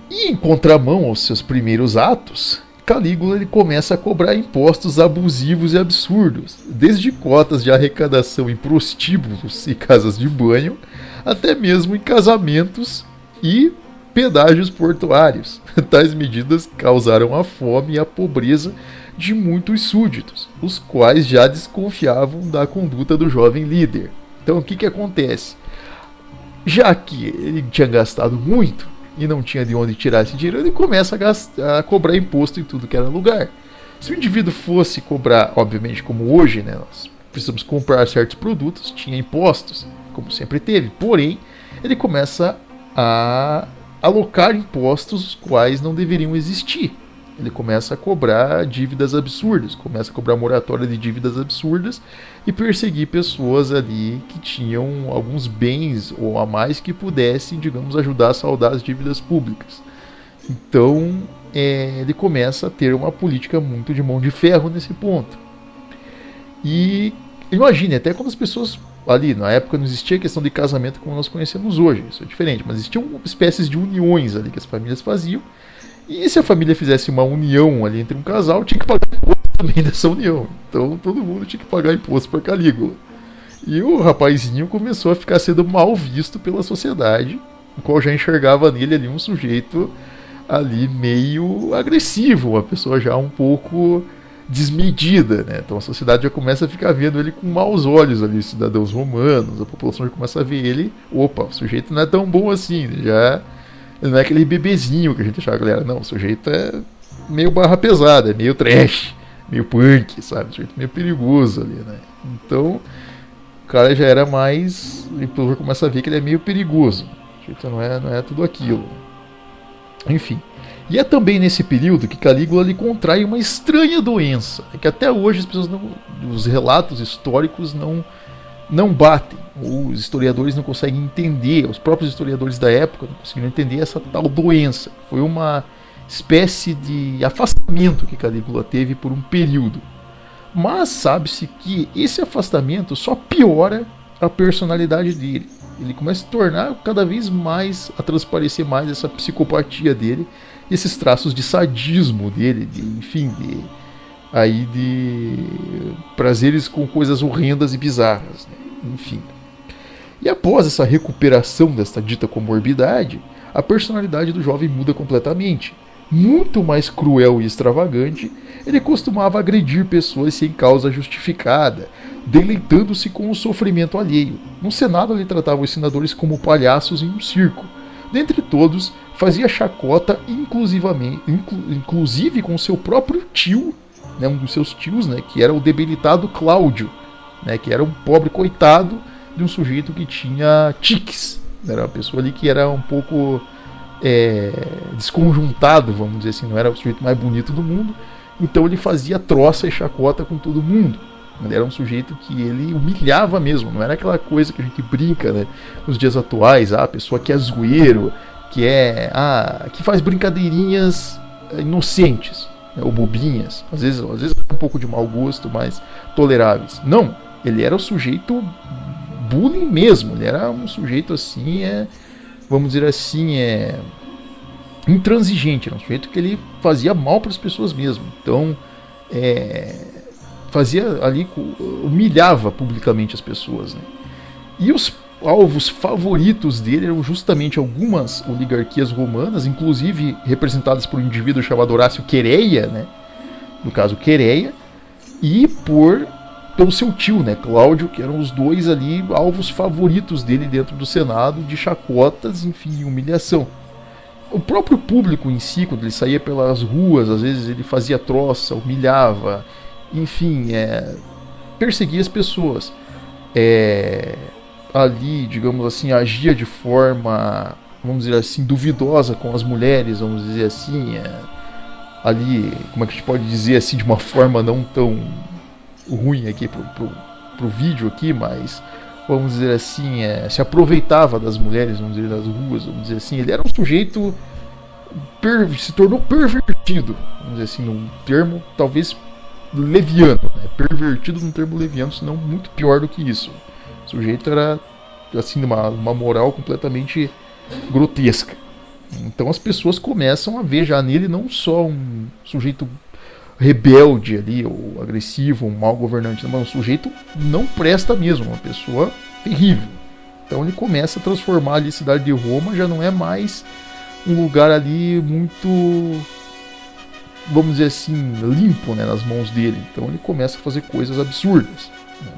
E em contramão aos seus primeiros atos, Calígula ele começa a cobrar impostos abusivos e absurdos, desde cotas de arrecadação em prostíbulos e casas de banho, até mesmo em casamentos e pedágios portuários. Tais medidas causaram a fome e a pobreza de muitos súditos, os quais já desconfiavam da conduta do jovem líder. Então o que acontece? Já que ele tinha gastado muito e não tinha de onde tirar esse dinheiro, ele começa a cobrar imposto em tudo que era lugar. Se o indivíduo fosse cobrar, obviamente como hoje, né, nós precisamos comprar certos produtos, tinha impostos, como sempre teve, porém ele começa a alocar impostos os quais não deveriam existir. Ele começa a cobrar dívidas absurdas, começa a cobrar moratória de dívidas absurdas e perseguir pessoas ali que tinham alguns bens ou a mais que pudessem, digamos, ajudar a saldar as dívidas públicas. Então, ele começa a ter uma política muito de mão de ferro nesse ponto. E imagine, até quando as pessoas ali, na época não existia a questão de casamento como nós conhecemos hoje, isso é diferente, mas existiam espécies de uniões ali que as famílias faziam. E se a família fizesse uma união ali entre um casal, tinha que pagar imposto também dessa união. Então todo mundo tinha que pagar imposto para Calígula. E o rapazinho começou a ficar sendo mal visto pela sociedade, o qual já enxergava nele ali um sujeito ali meio agressivo, uma pessoa já um pouco desmedida, né? Então a sociedade já começa a ficar vendo ele com maus olhos ali, os cidadãos romanos, a população já começa a ver ele, opa, o sujeito não é tão bom assim, já... Ele não é aquele bebezinho que a gente achava que ele era, não. O sujeito é meio barra pesada, é meio trash, meio punk, sabe? O sujeito meio perigoso ali, né? Então, o cara já era mais... E o povo começa a ver que ele é meio perigoso. O sujeito não é tudo aquilo. Enfim. E é também nesse período que Calígula ele contrai uma estranha doença, que até hoje as pessoas os relatos históricos não batem. Os historiadores não conseguem entender, os próprios historiadores da época não conseguiram entender essa tal doença. Foi uma espécie de afastamento que Calígula teve por um período. Mas sabe-se que esse afastamento só piora a personalidade dele. Ele começa a se tornar cada vez mais, a transparecer mais essa psicopatia dele, esses traços de sadismo dele, de aí de prazeres com coisas horrendas e bizarras, né? Enfim. E após essa recuperação desta dita comorbidade, a personalidade do jovem muda completamente. Muito mais cruel e extravagante, ele costumava agredir pessoas sem causa justificada, deleitando-se com o sofrimento alheio. No Senado, ele tratava os senadores como palhaços em um circo. Dentre todos, fazia chacota inclusive com seu próprio tio, né, um dos seus tios, né, que era o debilitado Cláudio, né, que era um pobre coitado de um sujeito que tinha tiques. Era uma pessoa ali que era um pouco desconjuntado, vamos dizer assim, não era o sujeito mais bonito do mundo, então ele fazia troça e chacota com todo mundo. Ele era um sujeito que ele humilhava mesmo, não era aquela coisa que a gente brinca, né, nos dias atuais, a pessoa que é zoeiro, que faz brincadeirinhas inocentes, né, ou bobinhas, às vezes um pouco de mau gosto, mas toleráveis. Não, ele era o sujeito bullying mesmo, ele era um sujeito assim, vamos dizer assim, intransigente, era um sujeito que ele fazia mal para as pessoas mesmo. Então, fazia ali, humilhava publicamente as pessoas, né? E os alvos favoritos dele eram justamente algumas oligarquias romanas, inclusive representadas por um indivíduo chamado Horácio Quereia, né? No caso Quereia, e pelo seu tio, né, Cláudio, que eram os dois ali alvos favoritos dele dentro do Senado, de chacotas, enfim, humilhação. O próprio público em si, quando ele saía pelas ruas, às vezes ele fazia troça, humilhava, enfim, perseguia as pessoas. Ali, digamos assim, agia de forma, vamos dizer assim, duvidosa com as mulheres, vamos dizer assim, ali, como é que a gente pode dizer assim, de uma forma não tão ruim aqui pro vídeo aqui, mas vamos dizer assim, se aproveitava das mulheres, vamos dizer, das ruas, vamos dizer assim. Ele era um sujeito se tornou pervertido, vamos dizer assim, num termo talvez leviano, né? Pervertido num termo leviano, senão muito pior do que isso. O sujeito era assim, uma moral completamente grotesca. Então as pessoas começam a ver já nele não só um sujeito rebelde ali, ou agressivo, um mau governante, mas um sujeito não presta mesmo, uma pessoa terrível. Então ele começa a transformar ali a cidade de Roma, já não é mais um lugar ali muito, vamos dizer assim, limpo, né, nas mãos dele. Então ele começa a fazer coisas absurdas, né?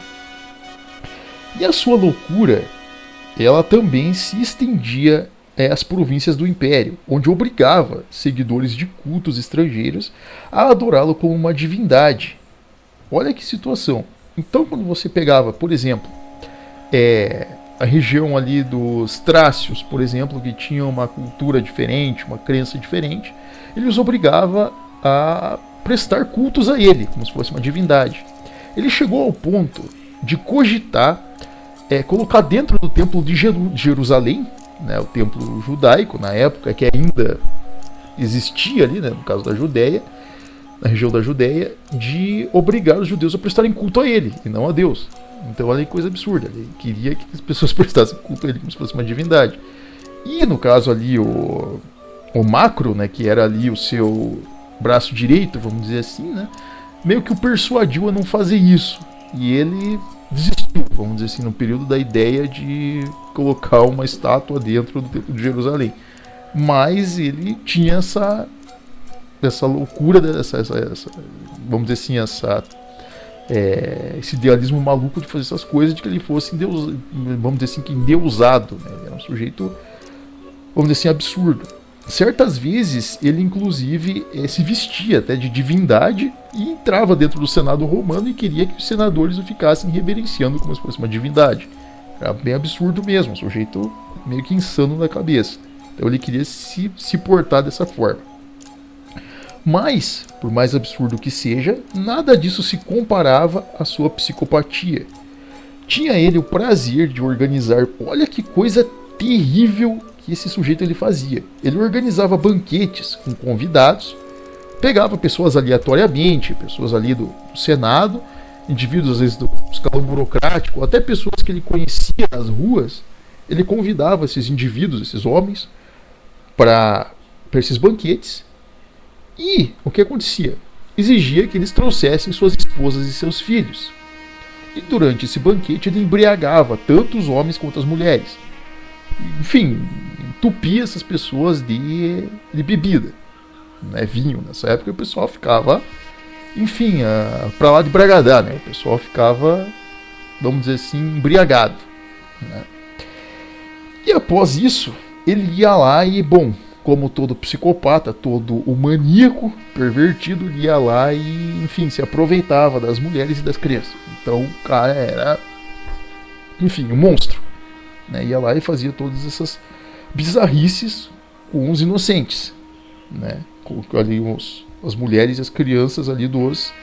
E a sua loucura, ela também se estendia às províncias do Império, onde obrigava seguidores de cultos estrangeiros a adorá-lo como uma divindade. Olha que situação. Então, quando você pegava, por exemplo, a região ali dos Trácios, por exemplo, que tinha uma cultura diferente, uma crença diferente, ele os obrigava a prestar cultos a ele, como se fosse uma divindade. Ele chegou ao ponto de cogitar colocar dentro do templo de Jerusalém, né, o templo judaico, na época que ainda existia ali, né, no caso da Judéia, na região da Judéia, de obrigar os judeus a prestarem culto a ele, e não a Deus. Então olha que coisa absurda, ele queria que as pessoas prestassem culto a ele como se fosse uma divindade. E no caso ali o Macro, né, que era ali o seu braço direito, vamos dizer assim, né, meio que o persuadiu a não fazer isso, e ele desistiu, vamos dizer assim, no período da ideia de colocar uma estátua dentro do templo de Jerusalém. Mas ele tinha essa loucura, vamos dizer assim, esse idealismo maluco de fazer essas coisas, de que ele fosse vamos dizer assim, que endeusado, né? Ele era um sujeito, vamos dizer assim, absurdo. Certas vezes ele inclusive se vestia até de divindade e entrava dentro do Senado romano e queria que os senadores o ficassem reverenciando como se fosse uma divindade. Era bem absurdo mesmo, um sujeito meio que insano na cabeça. Então ele queria se portar dessa forma. Mas, por mais absurdo que seja, nada disso se comparava à sua psicopatia. Tinha ele o prazer de organizar, olha que coisa terrível que esse sujeito ele fazia. Ele organizava banquetes com convidados, pegava pessoas aleatoriamente, pessoas ali do Senado, indivíduos às vezes do escalão burocrático, até pessoas que ele conhecia nas ruas. Ele convidava esses indivíduos, esses homens, para esses banquetes. E o que acontecia? exigia que eles trouxessem suas esposas e seus filhos. E durante esse banquete ele embriagava tanto os homens quanto as mulheres. Enfim, entupia essas pessoas de bebida, né, vinho. Nessa época o pessoal ficava, enfim, pra lá de bragadá, né? O pessoal ficava, vamos dizer assim, embriagado, né? E após isso, ele ia lá e, bom, como todo psicopata, todo o maníaco pervertido, ele ia lá e, enfim, se aproveitava das mulheres e das crianças. Então o cara era, enfim, um monstro, né? Ia lá e fazia todas essas bizarrices com os inocentes, né? Com ali as mulheres e as crianças ali dos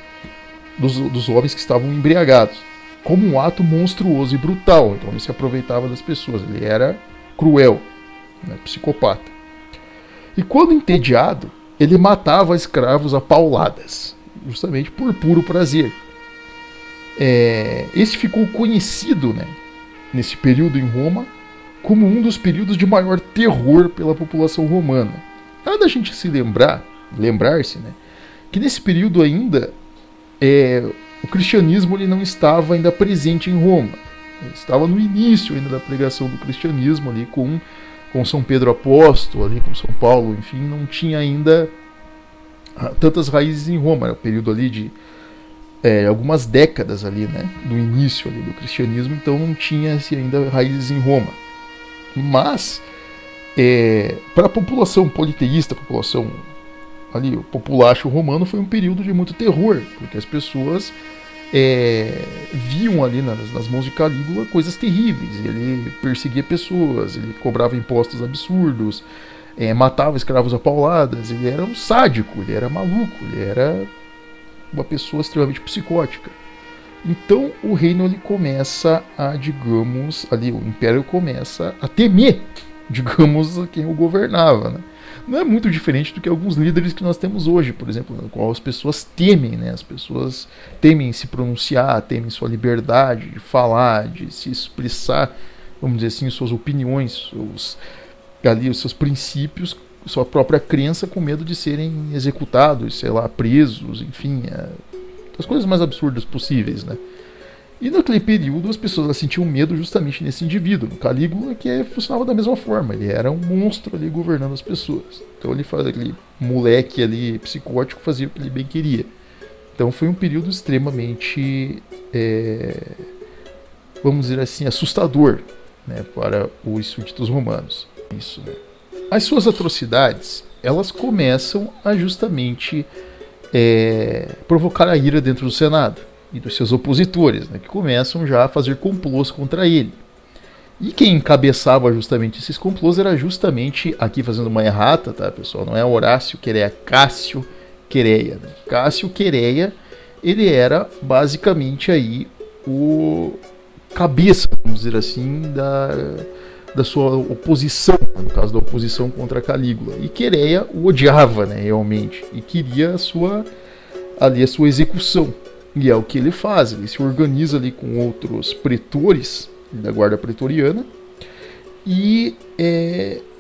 homens que estavam embriagados, como um ato monstruoso e brutal. Então ele se aproveitava das pessoas, ele era cruel, né? Psicopata. E quando entediado, ele matava escravos a pauladas, justamente por puro prazer. Esse ficou conhecido, né, nesse período em Roma como um dos períodos de maior terror pela população romana. Nada a gente se lembrar-se, né, que nesse período ainda o cristianismo ele não estava ainda presente em Roma. Ele estava no início ainda da pregação do cristianismo ali com São Pedro Apóstolo, ali com São Paulo, enfim, não tinha ainda tantas raízes em Roma. Era o período ali de algumas décadas ali, né, do início ali do cristianismo, então não tinha ainda raízes em Roma. Mas para a população politeísta, a população ali, o populacho romano, foi um período de muito terror, porque as pessoas viam ali nas mãos de Calígula coisas terríveis. Ele perseguia pessoas, ele cobrava impostos absurdos, matava escravos a pauladas. Ele era um sádico, ele era maluco, ele era uma pessoa extremamente psicótica. Então o reino ele começa a, digamos, ali o império começa a temer, digamos, a quem o governava, né? Não é muito diferente do que alguns líderes que nós temos hoje, por exemplo, no qual as pessoas temem, né? As pessoas temem se pronunciar, temem sua liberdade de falar, de se expressar, vamos dizer assim, suas opiniões, os seus princípios, sua própria crença, com medo de serem executados, sei lá, presos, enfim, as coisas mais absurdas possíveis, né? E naquele período as pessoas sentiam medo justamente nesse indivíduo, Calígula, que funcionava da mesma forma. Ele era um monstro ali governando as pessoas. Então ele fazia aquele moleque ali psicótico, fazia o que ele bem queria. Então foi um período extremamente, vamos dizer assim, assustador, né, para os súditos romanos. Isso, né? As suas atrocidades, elas começam a justamente provocar a ira dentro do Senado e dos seus opositores, né, que começam já a fazer complôs contra ele. E quem encabeçava justamente esses complôs era justamente, aqui fazendo uma errata, tá, pessoal? Não é Horácio Quereia, Cássio Quereia, né? Cássio Quereia, ele era basicamente aí o cabeça, vamos dizer assim, da sua oposição, no caso da oposição contra Calígula. E Quereia o odiava, né, realmente, e queria a sua execução. E é o que ele faz, ele se organiza ali com outros pretores da guarda pretoriana e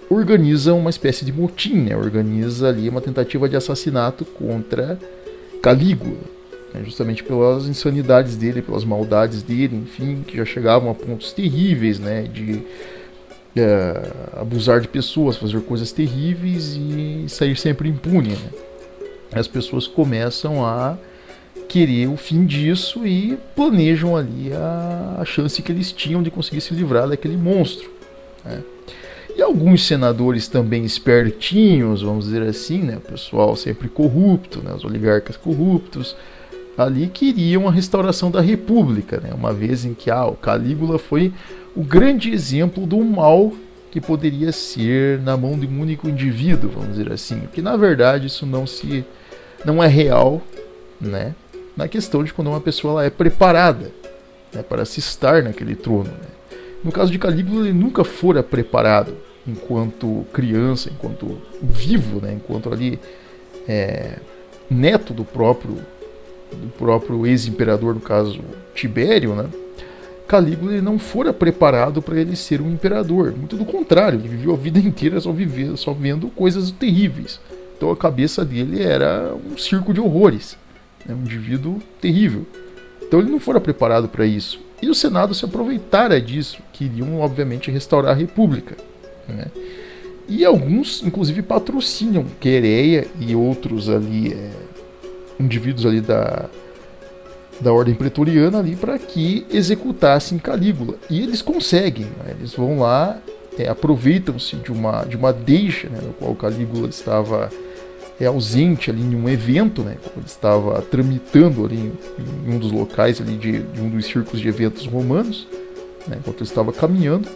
organiza uma espécie de motim, né? Organiza ali uma tentativa de assassinato contra Calígula, né? Justamente pelas insanidades dele, pelas maldades dele, enfim, que já chegavam a pontos terríveis, né? De abusar de pessoas, fazer coisas terríveis e sair sempre impune, né? As pessoas começam a querer o fim disso e planejam ali a chance que eles tinham de conseguir se livrar daquele monstro, né? E alguns senadores também espertinhos, vamos dizer assim, né, o pessoal sempre corrupto, né, os oligarcas corruptos, ali queriam a restauração da república, né, uma vez em que o Calígula foi o grande exemplo do mal que poderia ser na mão de um único indivíduo, vamos dizer assim, que na verdade isso não é real, né, na questão de quando uma pessoa ela é preparada, né, para se estar naquele trono, né. No caso de Calígula, ele nunca fora preparado enquanto criança, enquanto vivo, né, enquanto ali neto do próprio ex-imperador, no caso Tibério, né. Calígula ele não fora preparado para ele ser um imperador, muito do contrário, ele viveu a vida inteira só vendo coisas terríveis. Então a cabeça dele era um circo de horrores, É um indivíduo terrível. Então ele não fora preparado para isso. E o Senado se aproveitara disso, queriam obviamente restaurar a República, né? E alguns inclusive patrocinam Quereia e outros ali, indivíduos ali da ordem pretoriana ali para que executassem Calígula. E eles conseguem, né? Eles vão lá, aproveitam-se de uma deixa, né, no qual Calígula estava ausente ali em um evento, né, quando ele estava tramitando ali em um dos locais ali de um dos círculos de eventos romanos, né, enquanto ele estava caminhando,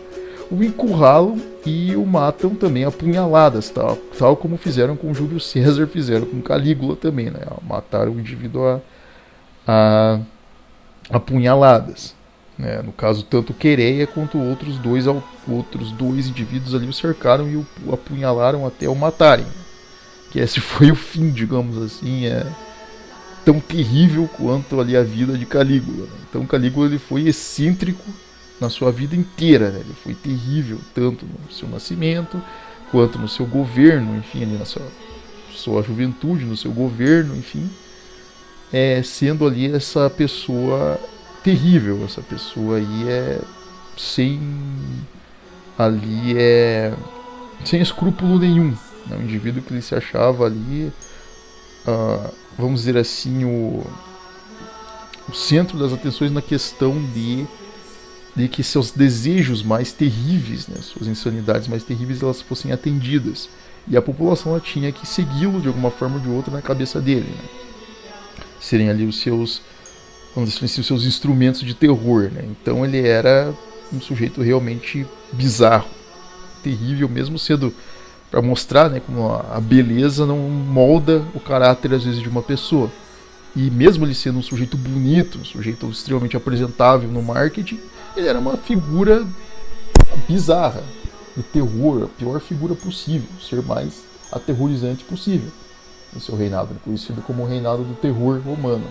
o encurralam e o matam também a punhaladas, tal como fizeram com Júlio César, fizeram com Calígula também, né, mataram o indivíduo a punhaladas, né, no caso tanto Quereia quanto outros dois indivíduos ali o cercaram e o apunhalaram até o matarem. Que esse foi o fim, digamos assim, tão terrível quanto ali a vida de Calígula. Então Calígula ele foi excêntrico na sua vida inteira, né? Ele foi terrível tanto no seu nascimento quanto no seu governo, enfim, ali na sua juventude, no seu governo, enfim, sendo ali essa pessoa terrível, essa pessoa aí sem escrúpulo nenhum. Um indivíduo que ele se achava ali, vamos dizer assim, o centro das atenções na questão de que seus desejos mais terríveis, né, suas insanidades mais terríveis, elas fossem atendidas. E a população ela tinha que segui-lo de alguma forma ou de outra na cabeça dele, né? Serem ali os seus, vamos dizer assim, os seus instrumentos de terror, né? Então ele era um sujeito realmente bizarro, terrível, mesmo sendo para mostrar, né, como a beleza não molda o caráter às vezes de uma pessoa. E mesmo ele sendo um sujeito bonito, um sujeito extremamente apresentável no marketing, ele era uma figura bizarra, de terror, a pior figura possível, o ser mais aterrorizante possível no seu reinado, conhecido como o reinado do terror romano.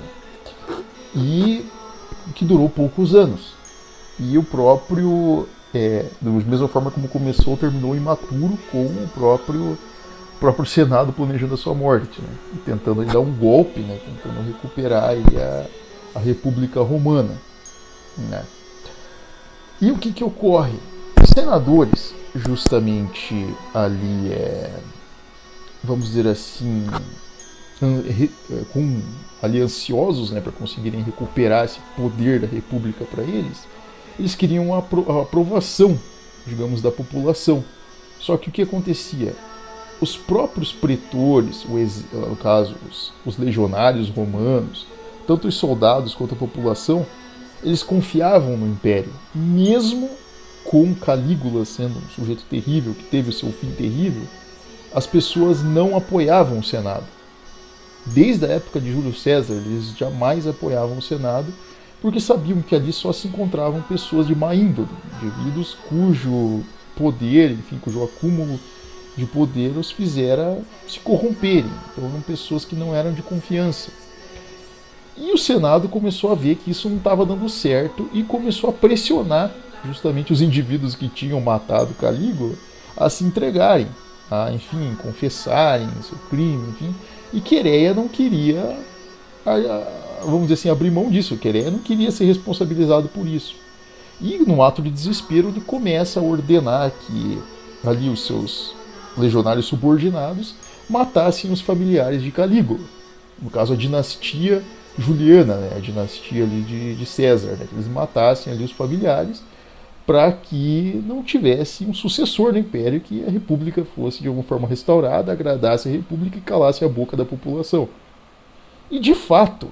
E que durou poucos anos. E o próprio, da mesma forma como começou, terminou imaturo, com o próprio Senado planejando a sua morte, né? E tentando dar um golpe, né? Tentando recuperar aí a República Romana, né? E o que ocorre? Os senadores, justamente ali, vamos dizer assim, ali ansiosos, né, para conseguirem recuperar esse poder da República para eles queriam a aprovação, digamos, da população. Só que o que acontecia? Os próprios pretores, no caso, os legionários romanos, tanto os soldados quanto a população, eles confiavam no Império, mesmo com Calígula sendo um sujeito terrível, que teve o seu fim terrível, as pessoas não apoiavam o Senado. Desde a época de Júlio César, eles jamais apoiavam o Senado, porque sabiam que ali só se encontravam pessoas de má índole, indivíduos cujo poder, enfim, cujo acúmulo de poder os fizera se corromperem. Então eram pessoas que não eram de confiança. E o Senado começou a ver que isso não estava dando certo e começou a pressionar justamente os indivíduos que tinham matado Calígula a se entregarem, a, enfim, confessarem seu crime, enfim. E Quereia não queria, vamos dizer assim, abrir mão disso. Quereia não queria ser responsabilizado por isso. E, num ato de desespero, ele começa a ordenar que ali os seus legionários subordinados matassem os familiares de Calígula. No caso, a dinastia Juliana, né, a dinastia ali de César, né, que eles matassem ali os familiares para que não tivesse um sucessor no Império, que a República fosse de alguma forma restaurada, agradasse a República e calasse a boca da população. E de fato,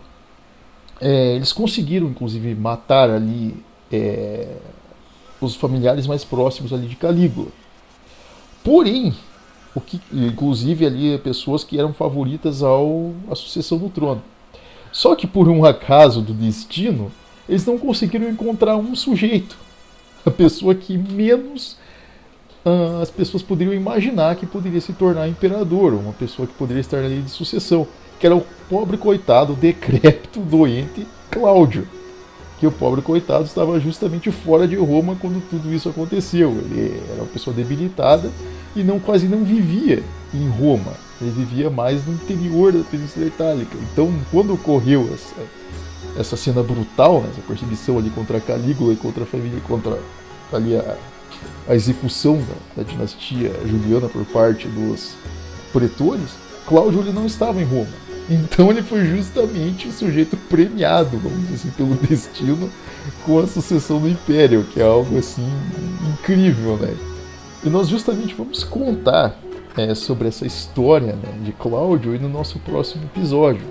eles conseguiram inclusive matar ali os familiares mais próximos ali de Calígula. Porém, inclusive ali pessoas que eram favoritas à sucessão do trono. Só que por um acaso do destino, eles não conseguiram encontrar um sujeito, a pessoa que menos as pessoas poderiam imaginar que poderia se tornar imperador, uma pessoa que poderia estar na linha de sucessão, que era o pobre coitado, decrépito, doente Cláudio. que o pobre coitado estava justamente fora de Roma quando tudo isso aconteceu. Ele era uma pessoa debilitada e quase não vivia em Roma. Ele vivia mais no interior da Península Itálica. Então, quando ocorreu essa cena brutal, né, essa perseguição ali contra Calígula e contra a família, contra ali a execução da dinastia Juliana por parte dos pretores, Cláudio ele não estava em Roma. Então ele foi justamente o sujeito premiado, vamos dizer assim, pelo destino com a sucessão do Império, que é algo assim incrível, né? E nós justamente vamos contar sobre essa história, né, de Cláudio no nosso próximo episódio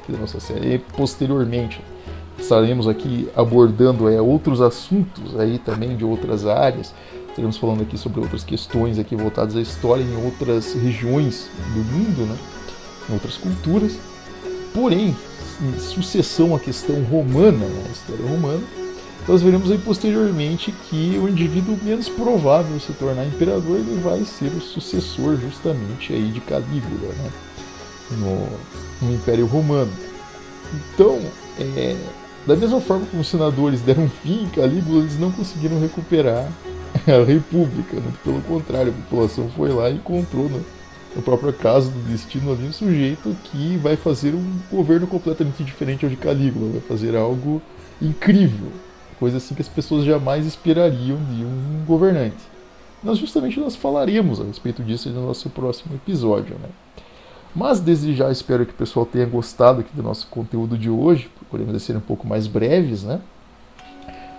da nossa série. E posteriormente estaremos aqui abordando outros assuntos aí também de outras áreas. Estaremos falando aqui sobre outras questões aqui voltadas à história em outras regiões do mundo, né? Em outras culturas. Porém, em sucessão à questão romana, né? A história romana, nós veremos aí posteriormente que o indivíduo menos provável se tornar imperador ele vai ser o sucessor justamente aí de Calígula, né? no Império Romano. Então, da mesma forma como os senadores deram fim em Calígula, eles não conseguiram recuperar a República, muito pelo contrário, a população foi lá e encontrou na própria casa do destino ali um sujeito que vai fazer um governo completamente diferente ao de Calígula, vai fazer algo incrível, coisa assim que as pessoas jamais esperariam de um governante. Nós falaremos a respeito disso no nosso próximo episódio, né? Mas desde já espero que o pessoal tenha gostado aqui do nosso conteúdo de hoje, procuremos ser um pouco mais breves, né?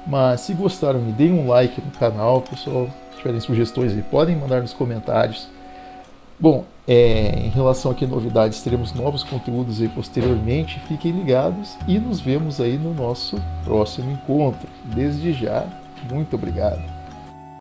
Mas se gostaram, me deem um like no canal, pessoal. Se tiverem sugestões aí, podem mandar nos comentários. Bom, em relação aqui a novidades, teremos novos conteúdos aí posteriormente. Fiquem ligados e nos vemos aí no nosso próximo encontro. Desde já, muito obrigado.